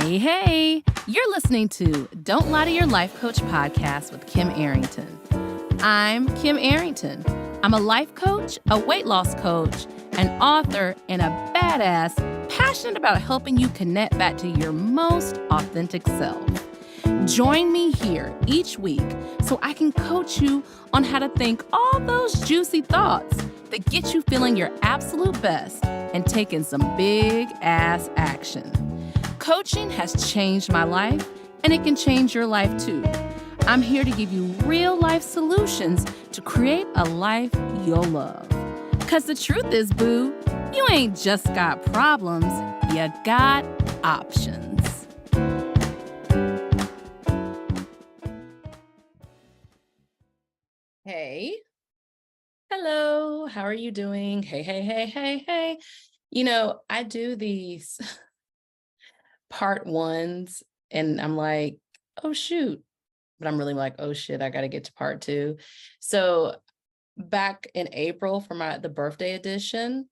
Hey, you're listening to Don't Lie to Your Life Coach podcast with Kim Arrington. I'm Kim Arrington. I'm a life coach, a weight loss coach, an author, and a badass passionate about helping you connect back to your most authentic self. Join me here each week so I can coach you on how to think all those juicy thoughts that get you feeling your absolute best and taking some big ass action. Coaching has changed my life, and it can change your life too. I'm here to give you real life solutions to create a life you'll love. Because the truth is, boo, you ain't just got problems, you got options. Hey. Hello. How are you doing? Hey. You know, I do these part ones and I'm like, oh shoot. But I'm really like, oh shit, I got to get to part two. So back in April for the birthday edition,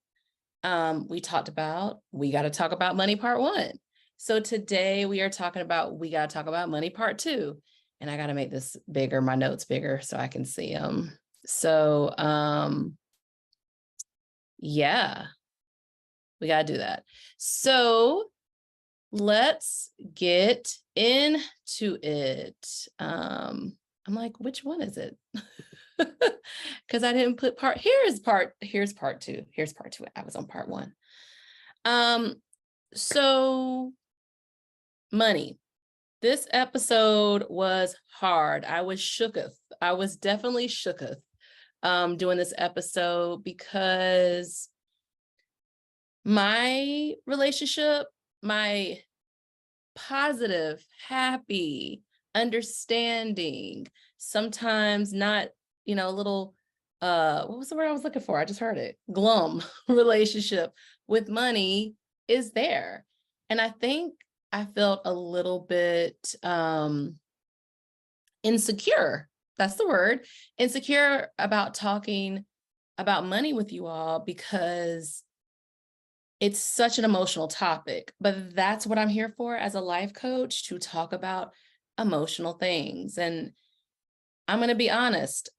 we got to talk about money part one. So today we got to talk about money part two. And I got to make this bigger, my notes bigger so I can see them. So, yeah, we got to do that. So let's get into it. I'm like, which one is it? Because I didn't put here's part two. I was on part one. So money. This episode was hard. I was shooketh. I was definitely shooketh doing this episode because my relationship, my positive, happy, understanding, sometimes not, a little, what was the word I was looking for? I just heard it. Glum relationship with money is there. And I think I felt a little bit insecure. That's the word. Insecure about talking about money with you all because it's such an emotional topic, but that's what I'm here for as a life coach, to talk about emotional things. And I'm going to be honest,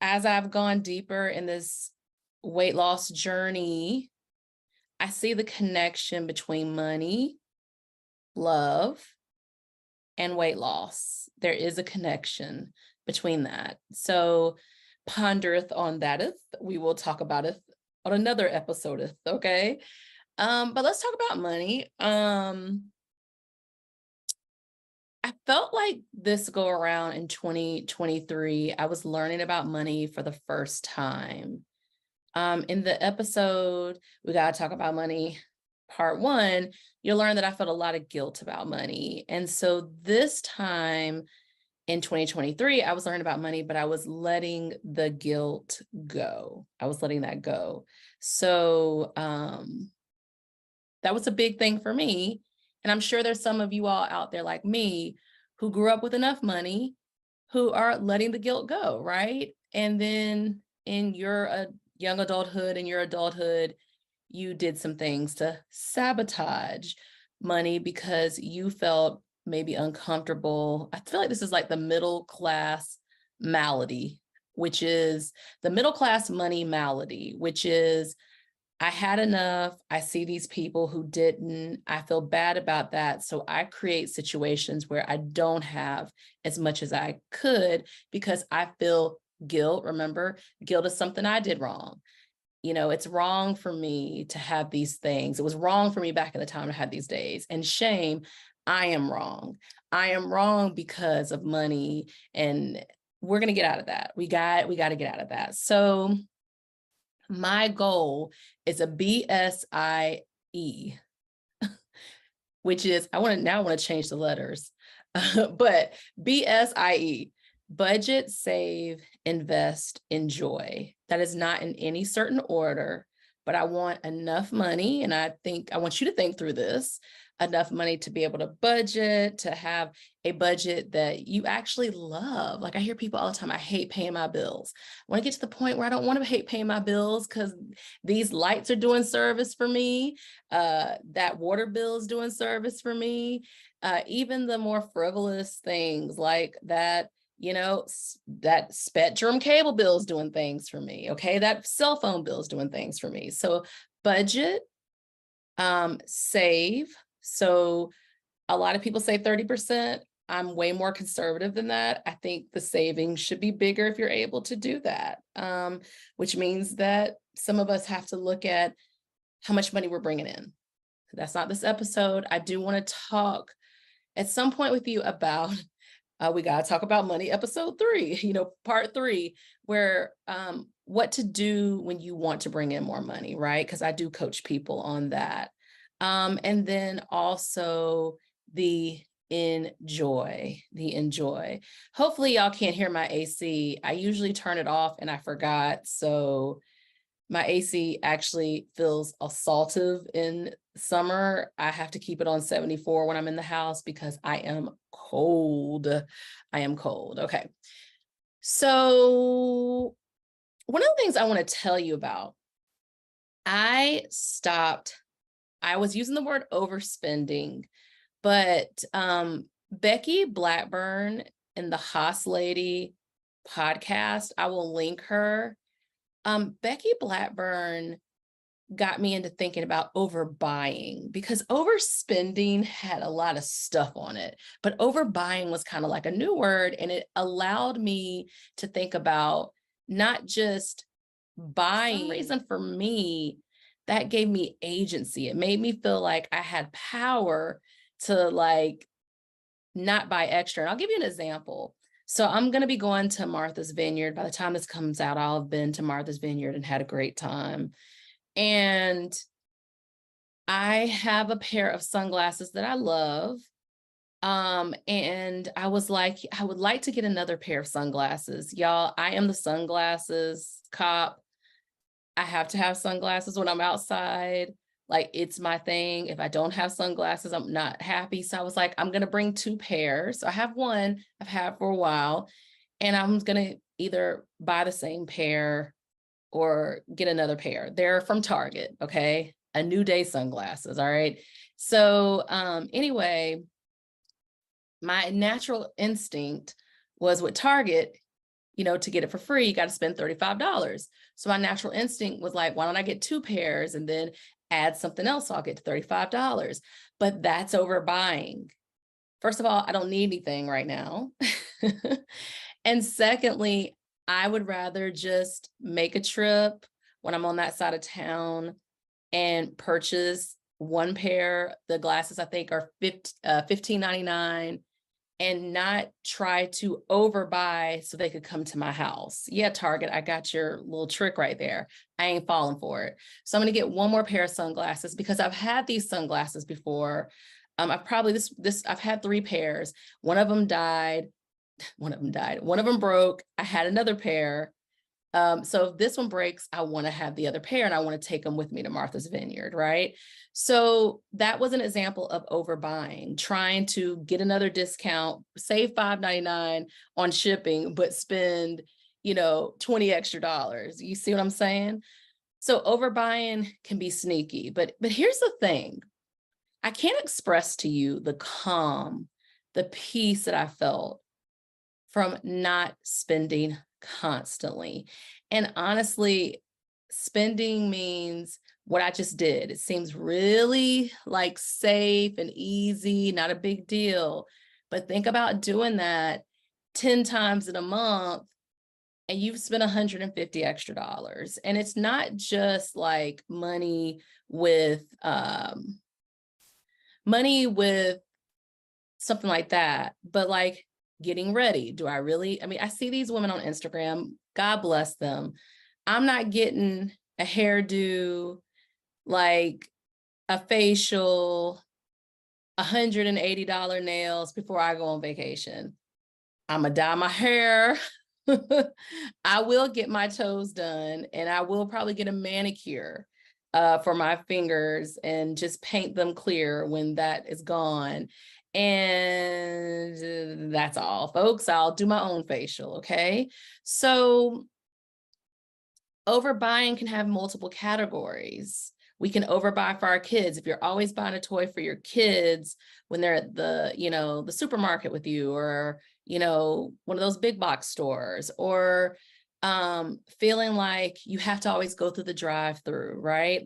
as I've gone deeper in this weight loss journey, I see the connection between money, love, and weight loss. There is a connection between that. So pondereth on that. We will talk about it on another episode, okay? But let's talk about money. I felt like this go around in 2023, I was learning about money for the first time. In the episode, we got to talk about money, part one, you'll learn that I felt a lot of guilt about money. And so this time in 2023, I was learning about money, but I was letting the guilt go. I was letting that go. So, that was a big thing for me. And I'm sure there's some of you all out there like me who grew up with enough money who are letting the guilt go, right? And then in your young adulthood, in your adulthood, you did some things to sabotage money because you felt maybe uncomfortable. I feel like this is like the middle class malady, which is the middle class money malady, which is I had enough. I see these people who didn't. I feel bad about that. So I create situations where I don't have as much as I could because I feel guilt. Remember, guilt is something I did wrong. It's wrong for me to have these things. It was wrong for me back in the time I had these days. And shame, I am wrong. I am wrong because of money. And we're going to get out of that. We got to get out of that. So my goal is a B.S.I.E, which is, I want to change the letters, but B.S.I.E, budget, save, invest, enjoy. That is not in any certain order, but I want enough money. And I want you to think through this, enough money to be able to budget, to have a budget that you actually love. Like I hear people all the time, I hate paying my bills. I want to get to the point where I don't want to hate paying my bills because these lights are doing service for me. That water bill is doing service for me. Even the more frivolous things like that, that Spectrum cable bill is doing things for me. Okay. That cell phone bill is doing things for me. So budget, save. So a lot of people say 30%. I'm way more conservative than that. I think the savings should be bigger if you're able to do that, which means that some of us have to look at how much money we're bringing in. That's not this episode. I do want to talk at some point with you about, we got to talk about money, episode 3, part 3, where what to do when you want to bring in more money, right? Because I do coach people on that. And then also the enjoy. Hopefully y'all can't hear my AC. I usually turn it off and I forgot. So my AC actually feels assaultive in summer. I have to keep it on 74 when I'm in the house because I am cold. Okay. So one of the things I want to tell you about, I was using the word overspending, but Becky Blackburn in the Haas Lady podcast, I will link her. Becky Blackburn got me into thinking about overbuying because overspending had a lot of stuff on it, but overbuying was kind of like a new word, and it allowed me to think about not just buying. For some reason, for me, that gave me agency. It made me feel like I had power to not buy extra. And I'll give you an example. So I'm going to be going to Martha's Vineyard. By the time this comes out, I'll have been to Martha's Vineyard and had a great time. And I have a pair of sunglasses that I love. And I was like, I would like to get another pair of sunglasses. Y'all, I am the sunglasses cop. I have to have sunglasses when I'm outside. Like, it's my thing. If I don't have sunglasses, I'm not happy. So I was like, I'm going to bring 2 pairs. So I have one I've had for a while, and I'm going to either buy the same pair or get another pair. They're from Target. Okay. A New Day sunglasses. All right. So, anyway, my natural instinct was with Target, to get it for free, you got to spend $35. So my natural instinct was like, why don't I get 2 pairs and then add something else? So I'll get to $35. But that's overbuying. First of all, I don't need anything right now. And secondly, I would rather just make a trip when I'm on that side of town and purchase 1 pair. The glasses I think are $15.99. And not try to overbuy so they could come to my house. Yeah, Target, I got your little trick right there. I ain't falling for it. So I'm going to get 1 more pair of sunglasses because I've had these sunglasses before. I've had 3 pairs. One of them died. One of them broke. I had another pair. So if this one breaks, I want to have the other pair and I want to take them with me to Martha's Vineyard, right? So that was an example of overbuying, trying to get another discount, save $5.99 on shipping, but spend, $20 extra. You see what I'm saying? So overbuying can be sneaky, but here's the thing. I can't express to you the calm, the peace that I felt from not spending constantly. And honestly, spending means what I just did. It seems really safe and easy, not a big deal. But think about doing that 10 times in a month and you've spent $150 extra. And it's not just like money with something like that, but getting ready. Do I really? I see these women on Instagram, God bless them. I'm not getting a hairdo, a facial, $180 nails before I go on vacation. I'm gonna dye my hair. I will get my toes done and I will probably get a manicure. for my fingers and just paint them clear when that is gone. And that's all, folks. I'll do my own facial, okay? So overbuying can have multiple categories. We can overbuy for our kids. If you're always buying a toy for your kids when they're at the, the supermarket with you, or, one of those big box stores, or feeling like you have to always go through the drive-through, right?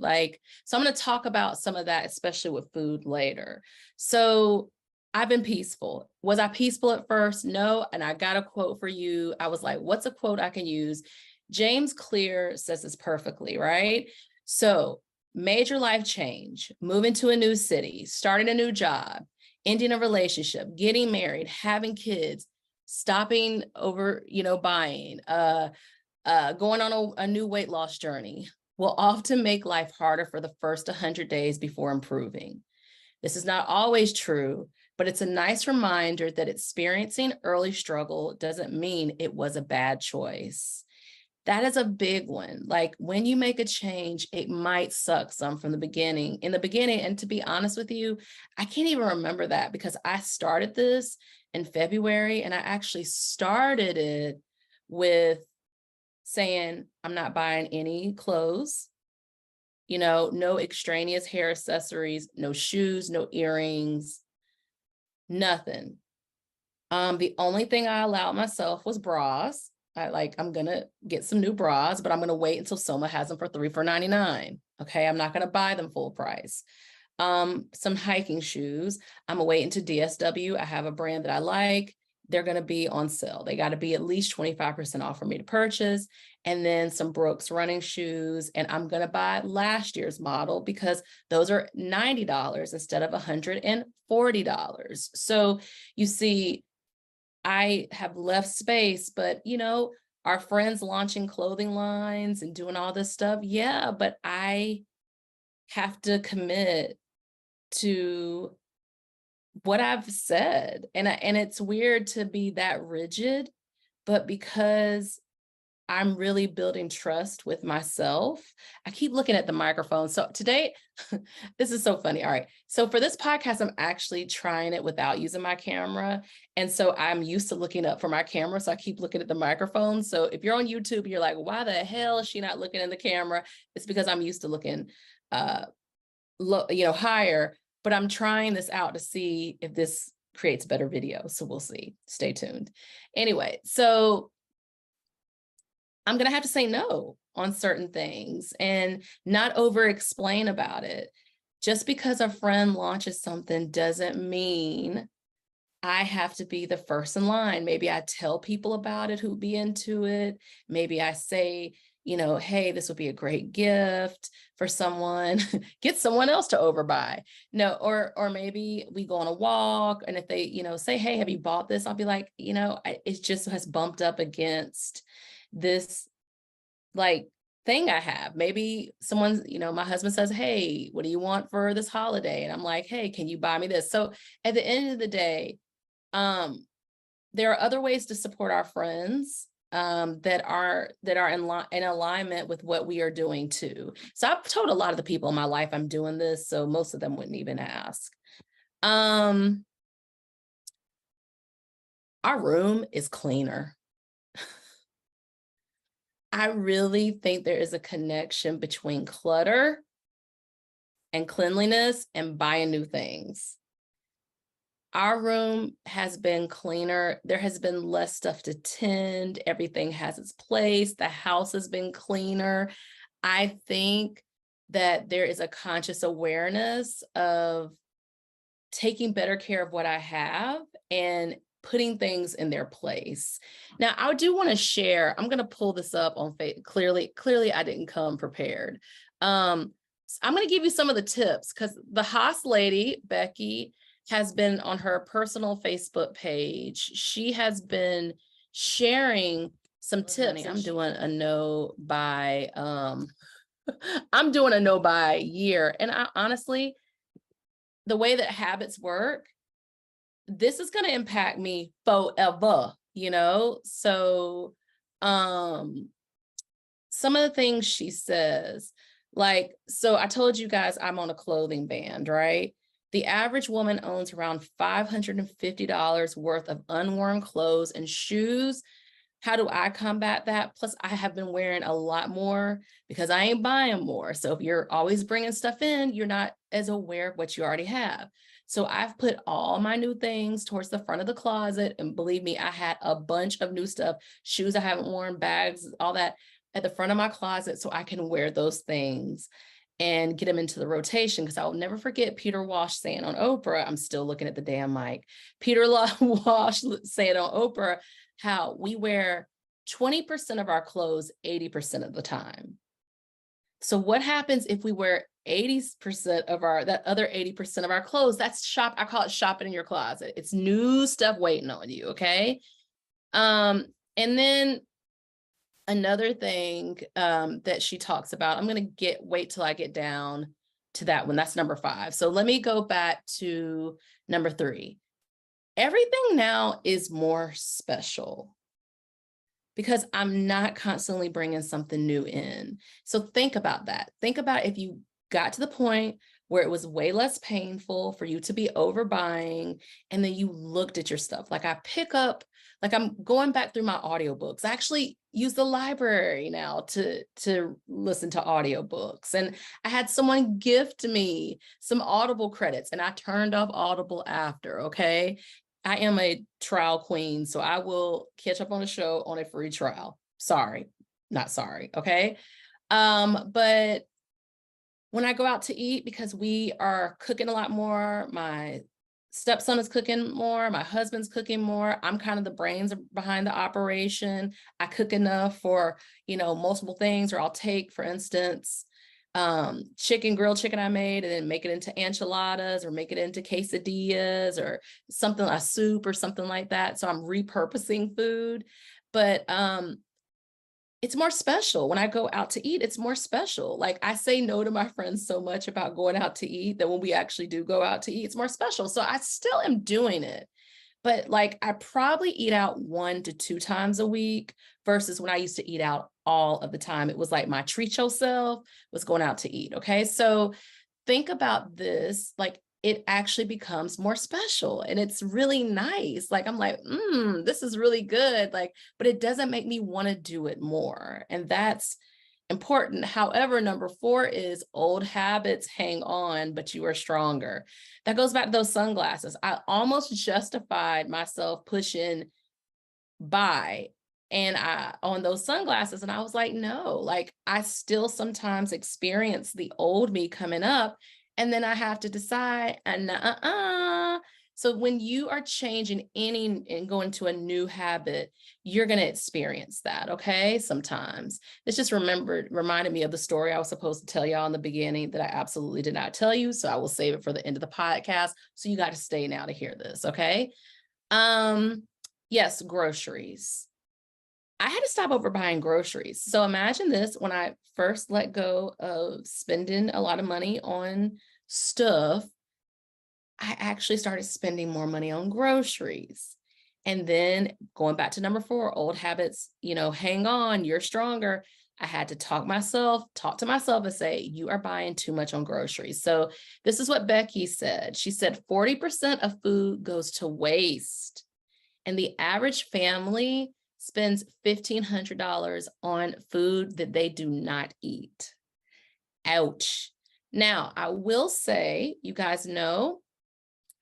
So I'm going to talk about some of that, especially with food later. So I've been peaceful. Was I peaceful at first? No. And I got a quote for you. I was like, what's a quote I can use? James Clear says this perfectly, right? So major life change, moving to a new city, starting a new job, ending a relationship, getting married, having kids, stopping over, buying, going on a new weight loss journey will often make life harder for the first 100 days before improving. This is not always true, but it's a nice reminder that experiencing early struggle doesn't mean it was a bad choice. That is a big one. Like when you make a change, it might suck some from the beginning. In the beginning, and to be honest with you, I can't even remember that because I started this in February and I actually started it with saying, I'm not buying any clothes, no extraneous hair accessories, no shoes, no earrings, nothing. The only thing I allowed myself was bras. I'm going to get some new bras, but I'm going to wait until Soma has them for $3 for $99. Okay. I'm not going to buy them full price. Some hiking shoes. I'm going to wait until DSW. I have a brand that I like. They're going to be on sale. They got to be at least 25% off for me to purchase. And then some Brooks running shoes. And I'm going to buy last year's model because those are $90 instead of $140. So you see, I have left space, but our friends launching clothing lines and doing all this stuff. Yeah, but I have to commit to what I've said. And it's weird to be that rigid, but because I'm really building trust with myself. I keep looking at the microphone. So today, this is so funny. All right. So for this podcast, I'm actually trying it without using my camera. And so I'm used to looking up for my camera. So I keep looking at the microphone. So if you're on YouTube, you're like, why the hell is she not looking in the camera? It's because I'm used to looking, higher, but I'm trying this out to see if this creates better video. So we'll see. Stay tuned. Anyway, so I'm going to have to say no on certain things and not over explain about it. Just because a friend launches something doesn't mean I have to be the first in line. Maybe I tell people about it who'd be into it. Maybe I say, hey, this would be a great gift for someone, get someone else to overbuy. No, or maybe we go on a walk and if they, say, hey, have you bought this? I'll be like, it just has bumped up against this thing I have. Maybe someone's, my husband says, hey, what do you want for this holiday? And I'm like, hey, can you buy me this? So at the end of the day, there are other ways to support our friends that are in alignment with what we are doing too. So I've told a lot of the people in my life I'm doing this, so most of them wouldn't even ask. Our room is cleaner. I really think there is a connection between clutter and cleanliness and buying new things. Our room has been cleaner. There has been less stuff to tend. Everything has its place. The house has been cleaner. I think that there is a conscious awareness of taking better care of what I have and putting things in their place. Now, I do want to share, I'm going to pull this up on Facebook. Clearly I didn't come prepared. I'm going to give you some of the tips because the Haas lady, Becky, has been on her personal Facebook page. She has been sharing some tips. I'm doing a no buy. I'm doing a no buy year. And I honestly, the way that habits work, this is going to impact me forever, So some of the things she says, Like, so I told you guys I'm on a clothing band, right? The average woman owns around $550 worth of unworn clothes and shoes. How do I combat that? Plus, I have been wearing a lot more because I ain't buying more. So if you're always bringing stuff in, you're not as aware of what you already have. So I've put all my new things towards the front of the closet. And believe me, I had a bunch of new stuff, shoes I haven't worn, bags, all that at the front of my closet so I can wear those things and get them into the rotation. Because I will never forget Peter Walsh saying on Oprah, I'm still looking at the damn mic, Peter Walsh saying on Oprah, how we wear 20% of our clothes 80% of the time. So what happens if we wear 80% of that other 80% of our clothes? That's I call it shopping in your closet. It's new stuff waiting on you, okay? And then another thing that she talks about, I'm going to wait till I get down to that one. That's number 5. So let me go back to number 3. Everything now is more special because I'm not constantly bringing something new in. So think about that. Think about if you got to the point where it was way less painful for you to be overbuying, and then you looked at your stuff. Like I'm going back through my audiobooks. I actually use the library now to listen to audiobooks. And I had someone gift me some Audible credits, and I turned off Audible after, okay? I am a trial queen, so I will catch up on a show on a free trial. Sorry, not sorry, okay? But when I go out to eat, because we are cooking a lot more, my stepson is cooking more, my husband's cooking more, I'm kind of the brains behind the operation. I cook enough for, multiple things, or I'll take, for instance, grilled chicken I made and then make it into enchiladas or make it into quesadillas or something, a soup or something like that. So I'm repurposing food, but it's more special. When I go out to eat, it's more special. Like I say no to my friends so much about going out to eat that when we actually do go out to eat, it's more special. So I still am doing it. But like I probably eat out 1 to 2 times a week versus when I used to eat out all of the time. It was like my treat yourself was going out to eat. Okay. So think about this, like it actually becomes more special and it's really nice. Like I'm like, this is really good. Like, but it doesn't make me want to do it more. And that's important. However, number 4 is old habits hang on, but you are stronger. That goes back to those sunglasses. I almost justified myself pushing buy and on those sunglasses. And I was like, no, like I still sometimes experience the old me coming up. And then I have to decide, So when you are changing and going to a new habit, you're going to experience that. Okay. Sometimes this just reminded me of the story I was supposed to tell y'all in the beginning that I absolutely did not tell you. So I will save it for the end of the podcast. So you got to stay now to hear this. Okay. Yes, groceries. I had to stop overbuying groceries. So imagine this, when I first let go of spending a lot of money on stuff, I actually started spending more money on groceries. And then going back to number 4, old habits, hang on, you're stronger. I had to talk to myself and say, you are buying too much on groceries. So this is what Becky said. She said 40% of food goes to waste. And the average family spends $1,500 on food that they do not eat. Ouch. Now, I will say, you guys know,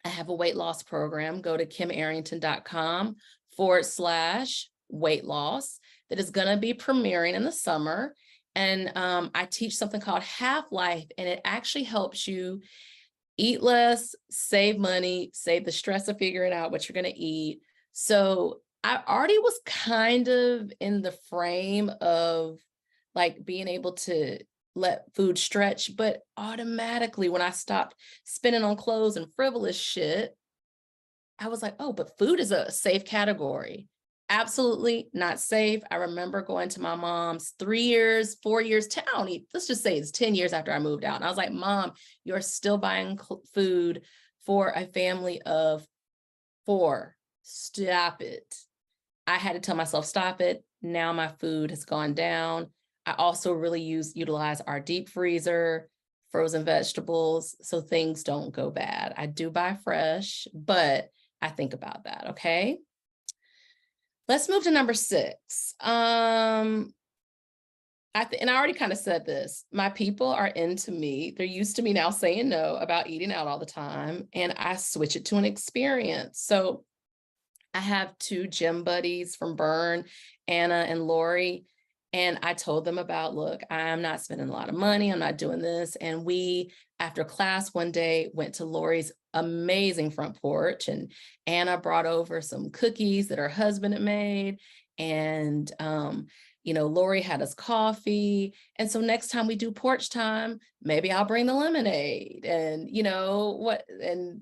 I have a weight loss program. Go to kimarrington.com/weight loss that is going to be premiering in the summer. And I teach something called Half-Life, and it actually helps you eat less, save money, save the stress of figuring out what you're going to eat. So I already was kind of in the frame of like being able to let food stretch, but automatically when I stopped spending on clothes and frivolous shit, I was like, oh, but food is a safe category. Absolutely not safe. I remember going to my mom's 3 years, 4 years, let's just say it's 10 years after I moved out. And I was like, Mom, you're still buying food for a family of 4. Stop it. I had to tell myself, stop it. Now my food has gone down. I also really utilize our deep freezer, frozen vegetables, so things don't go bad. I do buy fresh, but I think about that, okay? Let's move to number 6. And I already kind of said this. My people are into me. They're used to me now saying no about eating out all the time, and I switch it to an experience. So I have 2 gym buddies from Burn, Anna and Lori, and I told them about, look, I'm not spending a lot of money. I'm not doing this. And we, after class one day, went to Lori's amazing front porch, and Anna brought over some cookies that her husband had made. And, Lori had us coffee. And so next time we do porch time, maybe I'll bring the lemonade and, and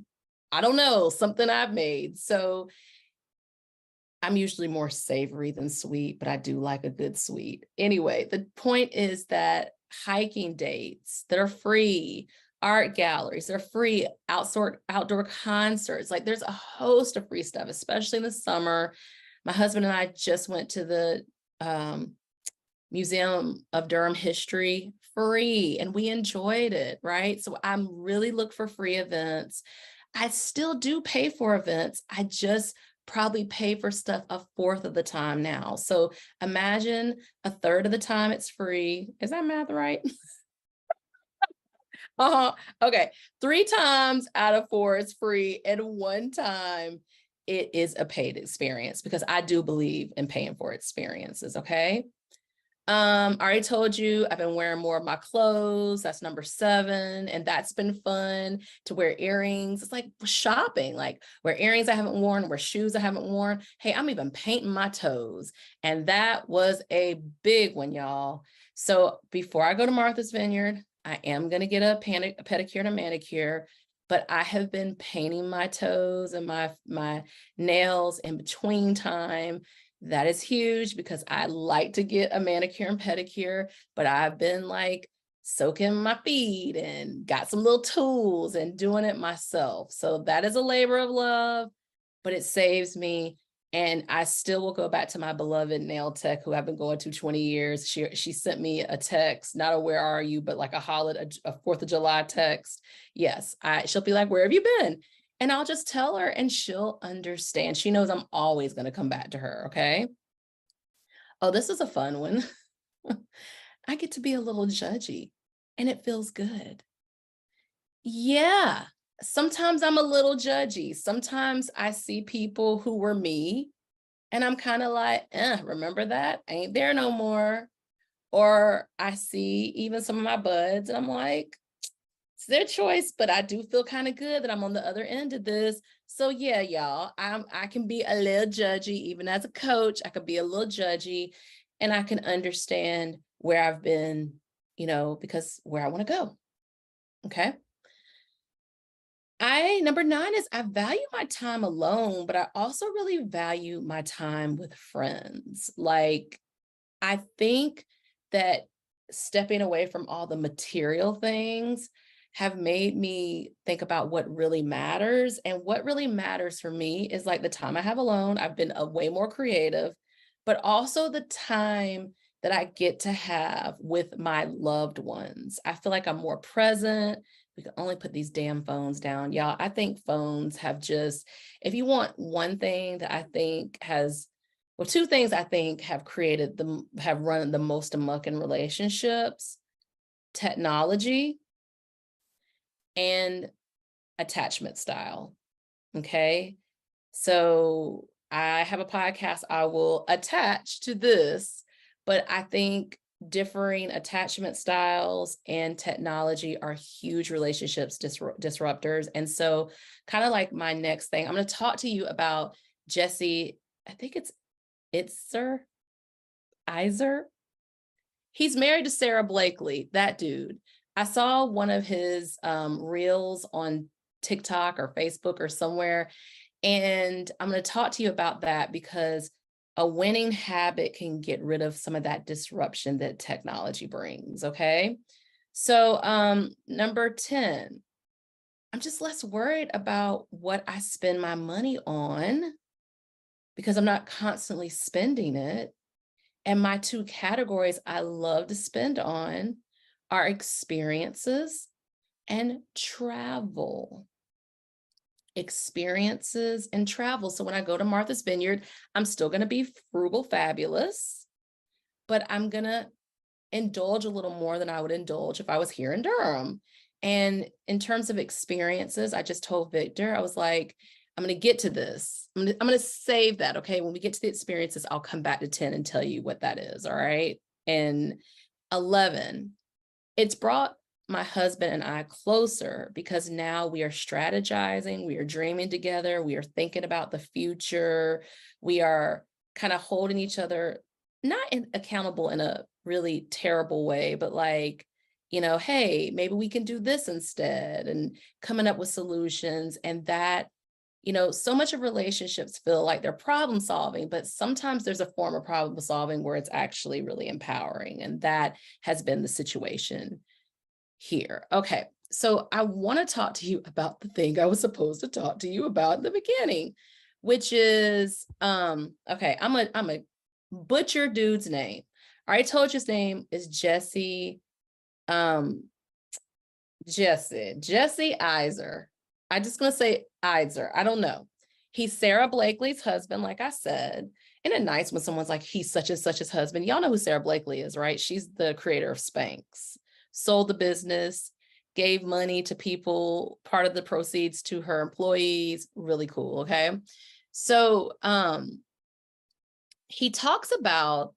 I don't know, something I've made. So I'm usually more savory than sweet, but I do like a good sweet. Anyway, the point is that hiking dates that are free, art galleries, they're free, outdoor concerts. Like there's a host of free stuff, especially in the summer. My husband and I just went to the Museum of Durham History free, and we enjoyed it, right? So I'm really look for free events. I still do pay for events. I just probably pay for stuff a fourth of the time now. So imagine a third of the time it's free. Is that math right? Okay. 3 times out of 4 is free, and 1 time it is a paid experience, because I do believe in paying for experiences. Okay. I already told you I've been wearing more of my clothes. That's number 7. And that's been fun, to wear earrings. It's like shopping, like wear earrings I haven't worn, wear shoes I haven't worn. Hey, I'm even painting my toes. And that was a big one, y'all. So before I go to Martha's Vineyard, I am going to get a pedicure and a manicure, but I have been painting my toes and my nails in between time. That is huge, because I like to get a manicure and pedicure, but I've been like soaking my feet and got some little tools and doing it myself. So that is a labor of love, but it saves me. And I still will go back to my beloved nail tech, who I've been going to 20 years. She sent me a text, not a "where are you," but like a 4th of July text. Yes, she'll be like, "Where have you been?" And I'll just tell her, and she'll understand. She knows I'm always going to come back to her. Okay. Oh, this is a fun one. I get to be a little judgy, and it feels good. Yeah. Sometimes I'm a little judgy. Sometimes I see people who were me, and I'm kind of like, remember that? Ain't there no more. Or I see even some of my buds, and I'm like, it's their choice, but I do feel kind of good that I'm on the other end of this. So yeah, y'all, I can be a little judgy. Even as a coach, I could be a little judgy, and I can understand where I've been, because where I want to go. Okay. Number 9 is I value my time alone, but I also really value my time with friends. Like, I think that stepping away from all the material things have made me think about what really matters. And what really matters for me is like the time I have alone. I've been way more creative, but also the time that I get to have with my loved ones. I feel like I'm more present. We can only put these damn phones down. Y'all, I think phones have if you want one thing that I think well, 2 things I think have run the most amok in relationships: technology and attachment style. Okay. So I have a podcast I will attach to this, but I think differing attachment styles and technology are huge relationships disruptors. And so kind of like my next thing, I'm going to talk to you about Jesse. I think it's Iser. He's married to Sarah Blakely, that dude. I saw one of his reels on TikTok or Facebook or somewhere, and I'm going to talk to you about that, because a winning habit can get rid of some of that disruption that technology brings. Okay. So number 10, I'm just less worried about what I spend my money on, because I'm not constantly spending it. And my two categories I love to spend on are experiences and travel. Experiences and travel. So when I go to Martha's Vineyard, I'm still going to be frugal, fabulous, but I'm going to indulge a little more than I would indulge if I was here in Durham. And in terms of experiences, I just told Victor, I was like, I'm going to get to this. I'm going to save that. Okay. When we get to the experiences, I'll come back to 10 and tell you what that is. All right. And 11, it's brought my husband and I closer because now we are strategizing, we are dreaming together, we are thinking about the future, we are kind of holding each other, not accountable in a really terrible way, but like, hey, maybe we can do this instead, and coming up with solutions. And that, so much of relationships feel like they're problem solving, but sometimes there's a form of problem solving where it's actually really empowering. And that has been the situation here. Okay. So I want to talk to you about the thing I was supposed to talk to you about in the beginning, which is, okay, I'm a butcher dude's name. I already told you his name is Jesse Iser. I'm just going to say Iser. I don't know. He's Sarah Blakely's husband, like I said. And it's nice when someone's like, he's such and such his husband. Y'all know who Sarah Blakely is, right? She's the creator of Spanx. Sold the business, gave money to people, part of the proceeds to her employees. Really cool. Okay. So he talks about,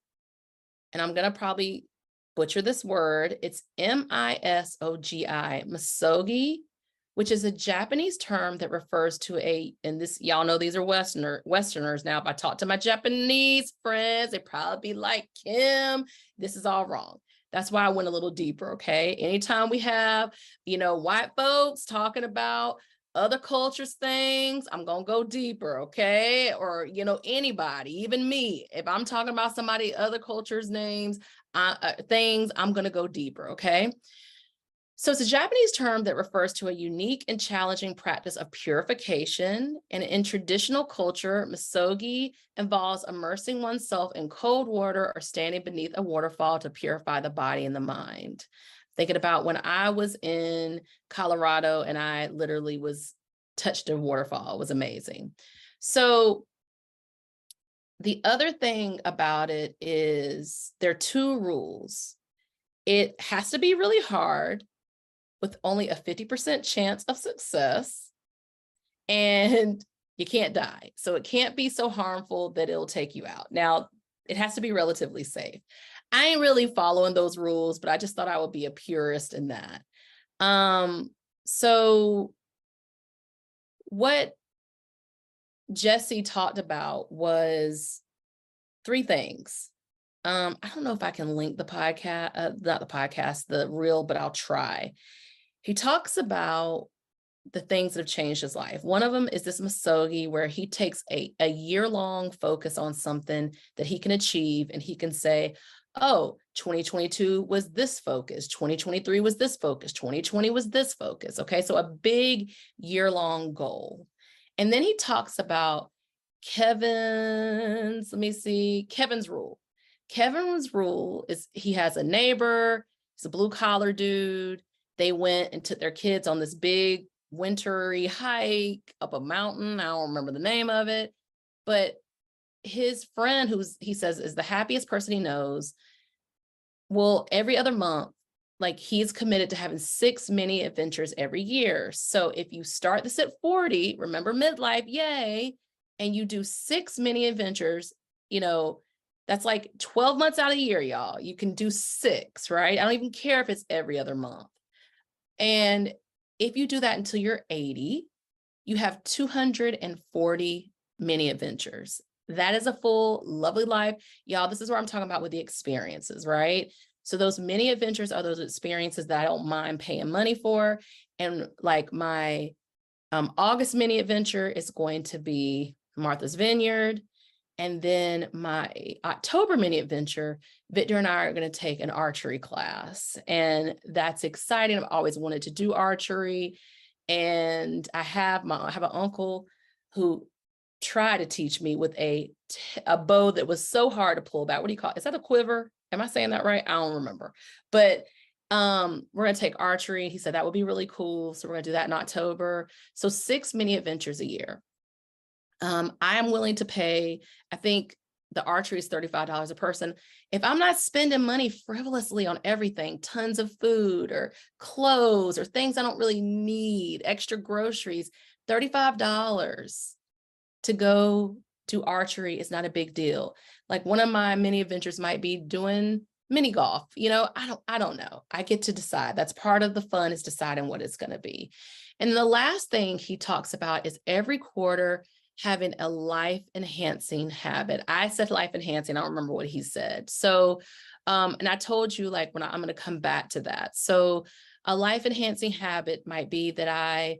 and I'm going to probably butcher this word, it's misogi, which is a Japanese term that refers to and this, y'all know these are Westerners now. If I talk to my Japanese friends, they probably be like, Kim, this is all wrong. That's why I went a little deeper, okay? Anytime we have, white folks talking about other cultures' things, I'm going to go deeper, okay? Or, anybody, even me. If I'm talking about somebody, other cultures' names, things, I'm going to go deeper, okay? So it's a Japanese term that refers to a unique and challenging practice of purification. And in traditional culture, misogi involves immersing oneself in cold water or standing beneath a waterfall to purify the body and the mind. Thinking about when I was in Colorado and I literally touched a waterfall. It was amazing. So the other thing about it is there are two rules. It has to be really hard, with only a 50% chance of success, and you can't die. So it can't be so harmful that it'll take you out. Now, it has to be relatively safe. I ain't really following those rules, but I just thought I would be a purist in that. So what Jesse talked about was three things. I don't know if I can link the podcast, not the podcast, the reel, but I'll try. He talks about the things that have changed his life. One of them is this misogi, where he takes a year-long focus on something that he can achieve, and he can say, oh, 2022 was this focus, 2023 was this focus, 2020 was this focus. Okay, so a big year-long goal. And then he talks about Kevin's rule. Kevin's rule is he has a neighbor, he's a blue-collar dude. They went and took their kids on this big wintry hike up a mountain. I don't remember the name of it, but his friend, he says is the happiest person he knows, will every other month, like he's committed to having 6 mini adventures every year. So if you start this at 40, remember midlife, yay, and you do 6 mini adventures, that's like 12 months out of the year, y'all. You can do 6, right? I don't even care if it's every other month. And if you do that until you're 80, you have 240 mini adventures. That is a full, lovely life. Y'all, this is what I'm talking about with the experiences, right? So those mini adventures are those experiences that I don't mind paying money for. And like my August mini adventure is going to be Martha's Vineyard. And then my October mini adventure, Victor and I are going to take an archery class. And that's exciting. I've always wanted to do archery. And I have an uncle who try to teach me with a bow that was so hard to pull back. What do you call it? Is that a quiver? Am I saying that right? I don't remember. But we're going to take archery. He said that would be really cool. So we're going to do that in October. So 6 mini adventures a year. I am willing to pay, I think the archery is $35 a person. If I'm not spending money frivolously on everything, tons of food or clothes or things I don't really need, extra groceries, $35 to go to archery is not a big deal. Like one of my mini adventures might be doing mini golf. I don't know. I get to decide. That's part of the fun, is deciding what it's going to be. And the last thing he talks about is every quarter having a life enhancing habit. I said life enhancing. I don't remember what he said. So, and I told you like I'm going to come back to that. So a life enhancing habit might be that I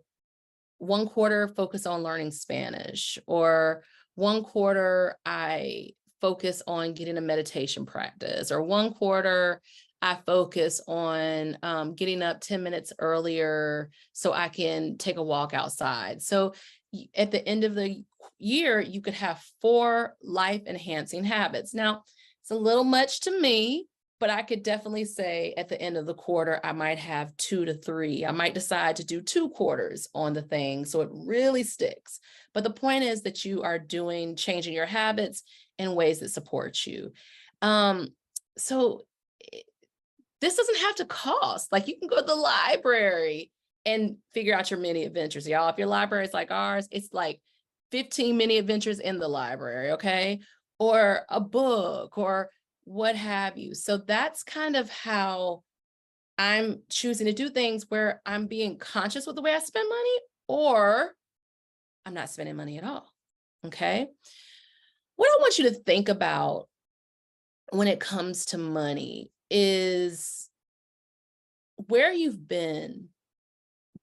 one quarter focus on learning Spanish, or one quarter I focus on getting a meditation practice, or one quarter I focus on getting up 10 minutes earlier so I can take a walk outside. So at the end of the year, you could have 4 life enhancing habits. Now, it's a little much to me, but I could definitely say at the end of the quarter, I might have 2 to 3. I might decide to do 2 quarters on the thing so it really sticks. But the point is that you are changing your habits in ways that support you. So this doesn't have to cost. Like, you can go to the library and figure out your mini adventures, y'all. If your library is like ours, it's like 15 mini adventures in the library, okay? Or a book or what have you. So that's kind of how I'm choosing to do things, where I'm being conscious with the way I spend money, or I'm not spending money at all, okay? What I want you to think about when it comes to money is where you've been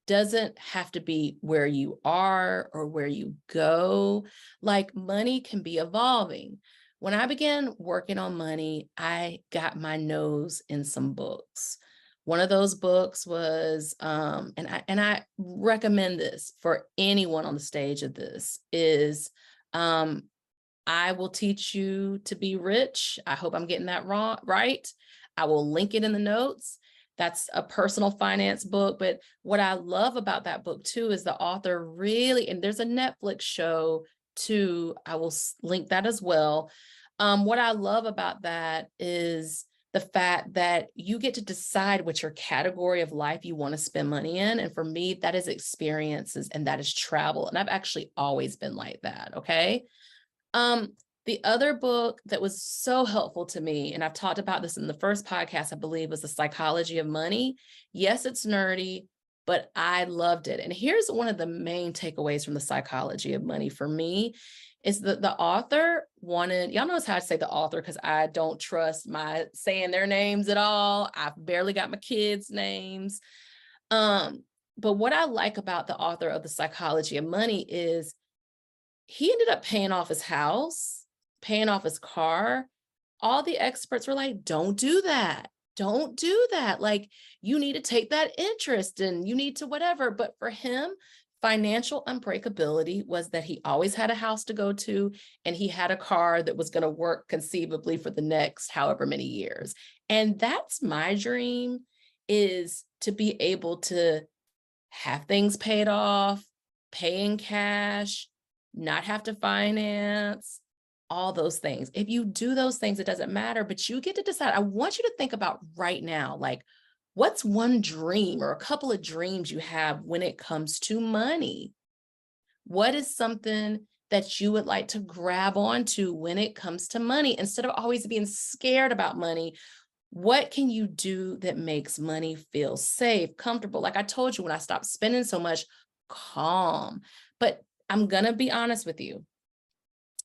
doesn't have to be where you are or where you go. Like, money can be evolving. When I began working on money, I got my nose in some books. One of those books was, and I recommend this for anyone on the stage of this, is I Will Teach You to Be Rich. I hope I'm getting that right. I will link it in the notes. That's a personal finance book. But what I love about that book too is the author really, and there's a Netflix show too, I will link that as well. What I love about that is the fact that you get to decide what your category of life you want to spend money in. And for me, that is experiences and that is travel. And I've actually always been like that. Okay. The other book that was so helpful to me, and I've talked about this in the first podcast, I believe, was The Psychology of Money. Yes, it's nerdy, but I loved it. And here's one of the main takeaways from The Psychology of Money for me, is that the author wanted, y'all notice how I say the author, because I don't trust my saying their names at all. I've barely got my kids' names. But what I like about the author of The Psychology of Money is he ended up paying off his house, paying off his car. All the experts were like, don't do that. Don't do that. Like, you need to take that interest and you need to whatever. But for him, financial unbreakability was that he always had a house to go to, and he had a car that was going to work conceivably for the next however many years. And that's my dream, is to be able to have things paid off, pay in cash, not have to finance, all those things. If you do those things, it doesn't matter, but you get to decide. I want you to think about right now, like, what's one dream or a couple of dreams you have when it comes to money? What is something that you would like to grab onto when it comes to money? Instead of always being scared about money, what can you do that makes money feel safe, comfortable? Like I told you, when I stopped spending so much, calm. But I'm going to be honest with you,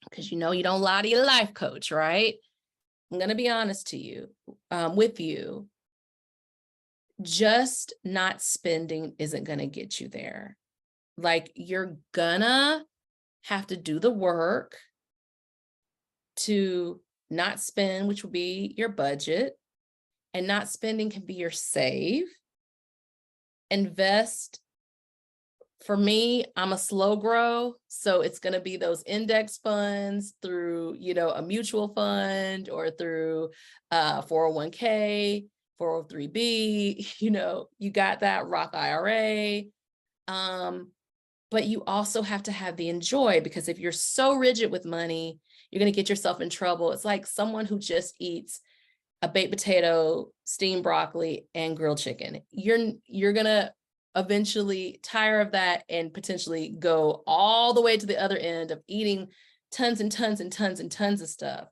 because you don't lie to your life coach, right? I'm going to be honest with you. Just not spending isn't going to get you there. Like, you're gonna have to do the work to not spend, which will be your budget, and not spending can be your save. Invest For me, I'm a slow grow. So it's going to be those index funds through, a mutual fund or through 401k, 403b, you got that Roth IRA. But you also have to have the enjoy, because if you're so rigid with money, you're going to get yourself in trouble. It's like someone who just eats a baked potato, steamed broccoli, and grilled chicken. You're going to eventually tire of that and potentially go all the way to the other end of eating tons and tons and tons and tons of stuff,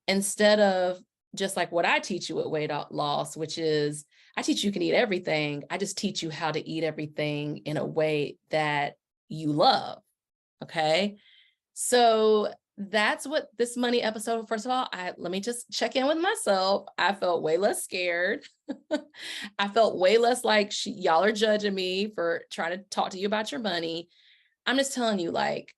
instead of just like what I teach you at Weight Loss, which is I teach you can eat everything. I just teach you how to eat everything in a way that you love. Okay. So that's what this money episode, first of all, let me just check in with myself. I felt way less scared. I felt way less like y'all are judging me for trying to talk to you about your money. I'm just telling you, like,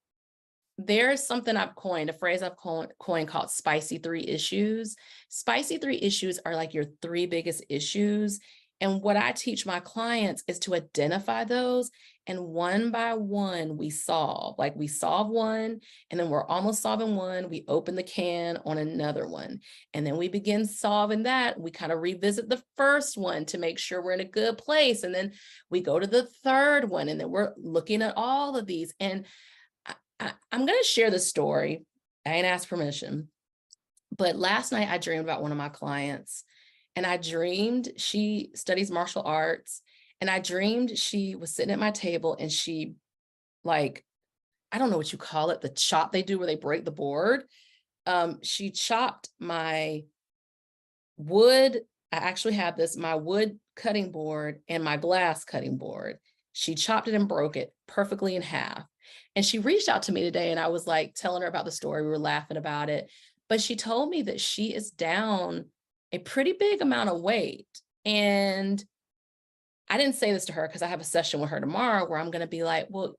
there's something I've coined, a phrase I've coined called spicy 3 issues. Spicy 3 issues are like your 3 biggest issues. And what I teach my clients is to identify those, and one by one we solve. Like, we solve one, and then we're almost solving one. We open the can on another one, and then we begin solving that. We kind of revisit the first one to make sure we're in a good place. And then we go to the third one, and then we're looking at all of these. And I'm going to share the story. I ain't asked permission, but last night I dreamed about one of my clients. And I dreamed she studies martial arts. And I dreamed she was sitting at my table, and she, like, I don't know what you call it, the chop they do where they break the board. She chopped my wood. I actually have my wood cutting board and my glass cutting board. She chopped it and broke it perfectly in half. And she reached out to me today, and I was like telling her about the story. We were laughing about it. But she told me that she is down a pretty big amount of weight. And I didn't say this to her because I have a session with her tomorrow where I'm going to be like, well,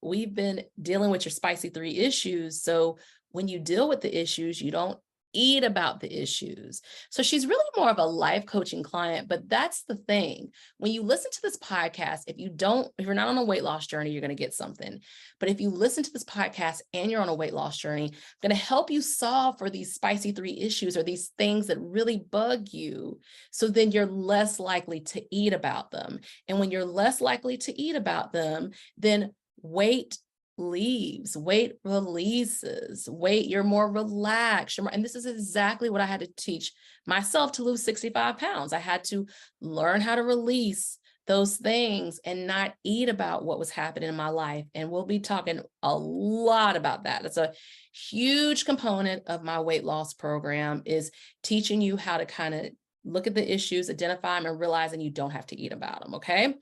we've been dealing with your spicy 3 issues. So when you deal with the issues, you don't eat about the issues. So she's really more of a life coaching client. But that's the thing. When you listen to this podcast, if you're not on a weight loss journey, you're going to get something. But if you listen to this podcast and you're on a weight loss journey, I'm going to help you solve for these spicy 3 issues, or these things that really bug you. So then you're less likely to eat about them. And when you're less likely to eat about them, then weight leaves, weight releases, you're more relaxed. And this is exactly what I had to teach myself to lose 65 pounds. I had to learn how to release those things and not eat about what was happening in my life. And we'll be talking a lot about that. It's a huge component of my weight loss program, is teaching you how to kind of look at the issues, identify them, and realizing you don't have to eat about them. Okay.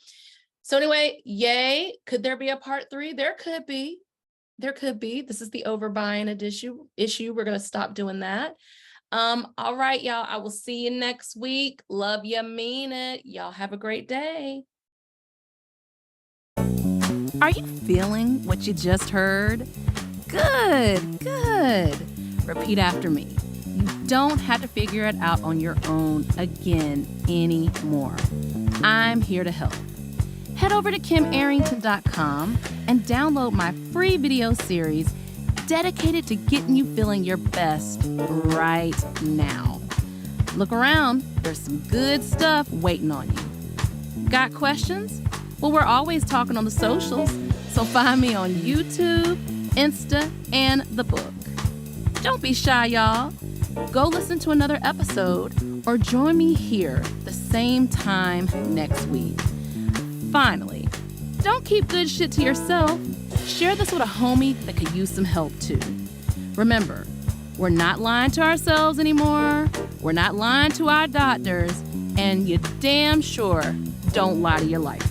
So anyway, yay. Could there be a part 3? There could be. This is the overbuying issue. We're going to stop doing that. All right, y'all. I will see you next week. Love you, mean it. Y'all have a great day. Are you feeling what you just heard? Good. Repeat after me. You don't have to figure it out on your own again anymore. I'm here to help. Head over to KimArrington.com and download my free video series dedicated to getting you feeling your best right now. Look around, there's some good stuff waiting on you. Got questions? Well, we're always talking on the socials, so find me on YouTube, Insta, and the book. Don't be shy, y'all. Go listen to another episode or join me here the same time next week. Finally, don't keep good shit to yourself. Share this with a homie that could use some help too. Remember, we're not lying to ourselves anymore. We're not lying to our doctors. And you damn sure don't lie to your life